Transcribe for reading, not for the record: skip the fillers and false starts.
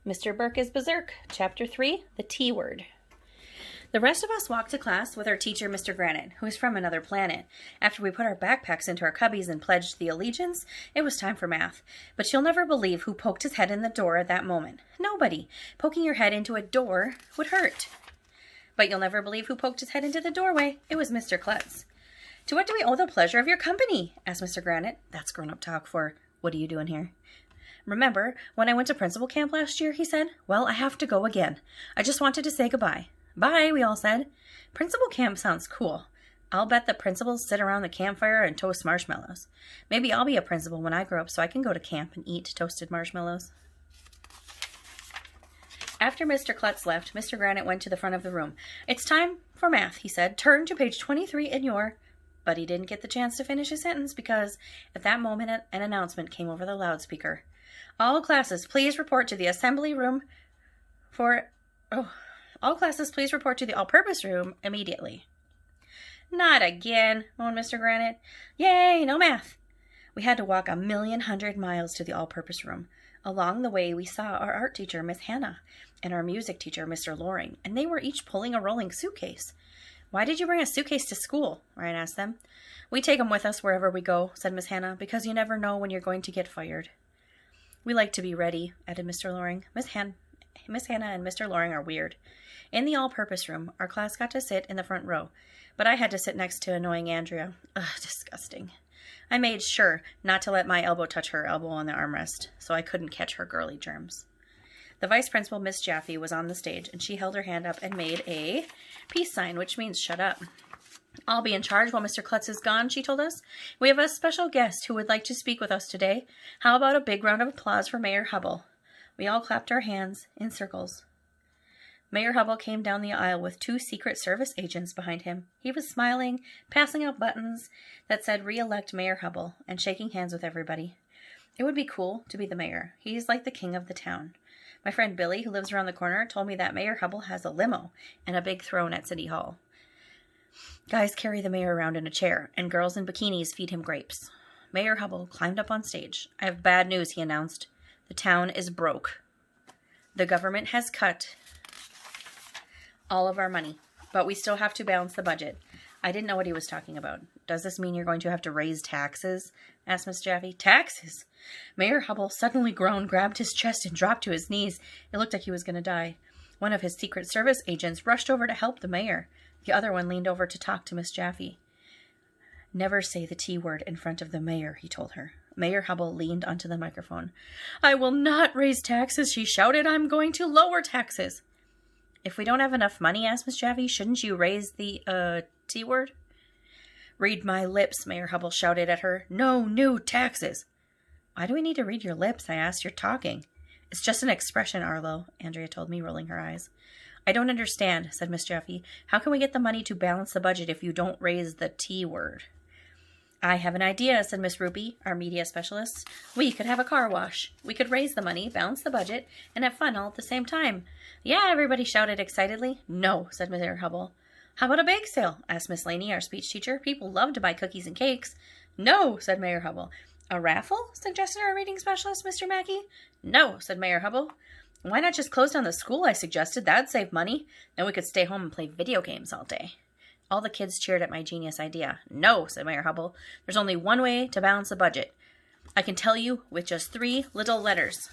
Mr. Burke is Berserk, Chapter 3, The T Word. The rest of us walked to class with our teacher, Mr. Granite, who is from another planet. After we put our backpacks into our cubbies and pledged the allegiance, it was time for math. But you'll never believe who poked his head in the door at that moment. Nobody. Poking your head into a door would hurt. But you'll never believe who poked his head into the doorway. It was Mr. Klutz. "To what do we owe the pleasure of your company?" asked Mr. Granite. That's grown-up talk for, "What are you doing here?" "Remember when I went to principal camp last year?" he said. "Well, I have to go again. I just wanted to say goodbye." "Bye," we all said. Principal camp sounds cool. I'll bet the principals sit around the campfire and toast marshmallows. Maybe I'll be a principal when I grow up so I can go to camp and eat toasted marshmallows. After Mr. Klutz left, Mr. Granite went to the front of the room. "It's time for math," he said. "Turn to page 23 in your..." But he didn't get the chance to finish his sentence because at that moment an announcement came over the loudspeaker. All classes, please report to the assembly room all classes, please report to the all-purpose room immediately. "Not again," moaned Mr. Granite. "Yay, no math." We had to walk 1,100,000 miles to the all-purpose room. Along the way, we saw our art teacher, Miss Hannah, and our music teacher, Mr. Loring, and they were each pulling a rolling suitcase. "Why did you bring a suitcase to school?" Ryan asked them. "We take them with us wherever we go," said Miss Hannah, "because you never know when you're going to get fired." "We like to be ready," added Mr. Loring. Miss Hannah and Mr. Loring are weird. In the all-purpose room, our class got to sit in the front row, but I had to sit next to annoying Andrea. Ugh, disgusting. I made sure not to let my elbow touch her elbow on the armrest, so I couldn't catch her girly germs. The vice principal, Miss Jaffe, was on the stage, and she held her hand up and made a peace sign, which means shut up. "I'll be in charge while Mr. Klutz is gone," she told us. "We have a special guest who would like to speak with us today. How about a big round of applause for Mayor Hubble?" We all clapped our hands in circles. Mayor Hubble came down the aisle with 2 Secret Service agents behind him. He was smiling, passing out buttons that said "Re-elect Mayor Hubble," and shaking hands with everybody. It would be cool to be the mayor. He's like the king of the town. My friend Billy, who lives around the corner, told me that Mayor Hubble has a limo and a big throne at City Hall. Guys carry the mayor around in a chair, and girls in bikinis feed him grapes. Mayor Hubble climbed up on stage. "I have bad news," he announced. "The town is broke. The government has cut all of our money, but we still have to balance the budget." I didn't know what he was talking about. "Does this mean you're going to have to raise taxes?" asked Miss Jaffe. "Taxes?" Mayor Hubble suddenly groaned, grabbed his chest, and dropped to his knees. It looked like he was going to die. One of his Secret Service agents rushed over to help the mayor. The other one leaned over to talk to Miss Jaffe. "Never say the T word in front of the mayor," he told her. Mayor Hubble leaned onto the microphone. "I will not raise taxes," she shouted. "I'm going to lower taxes." "If we don't have enough money," asked Miss Jaffe, "shouldn't you raise the, T word?" "Read my lips," Mayor Hubble shouted at her. "No new taxes." "Why do we need to read your lips?" I asked. "You're talking." "It's just an expression, Arlo," Andrea told me, rolling her eyes. "I don't understand," said Miss Jaffe. "How can we get the money to balance the budget if you don't raise the T word?" "I have an idea," said Miss Ruby, our media specialist. "We could have a car wash. We could raise the money, balance the budget, and have fun all at the same time." "Yeah," everybody shouted excitedly. "No," said Mayor Hubble. "How about a bake sale?" asked Miss Laney, our speech teacher. "People love to buy cookies and cakes." "No," said Mayor Hubble. "A raffle?" suggested our reading specialist, Mr. Mackey. "No," said Mayor Hubble. "Why not just close down the school?" I suggested. "That'd save money. Then we could stay home and play video games all day." All the kids cheered at my genius idea. "No," said Mayor Hubble. "There's only one way to balance the budget. I can tell you with just 3 little letters."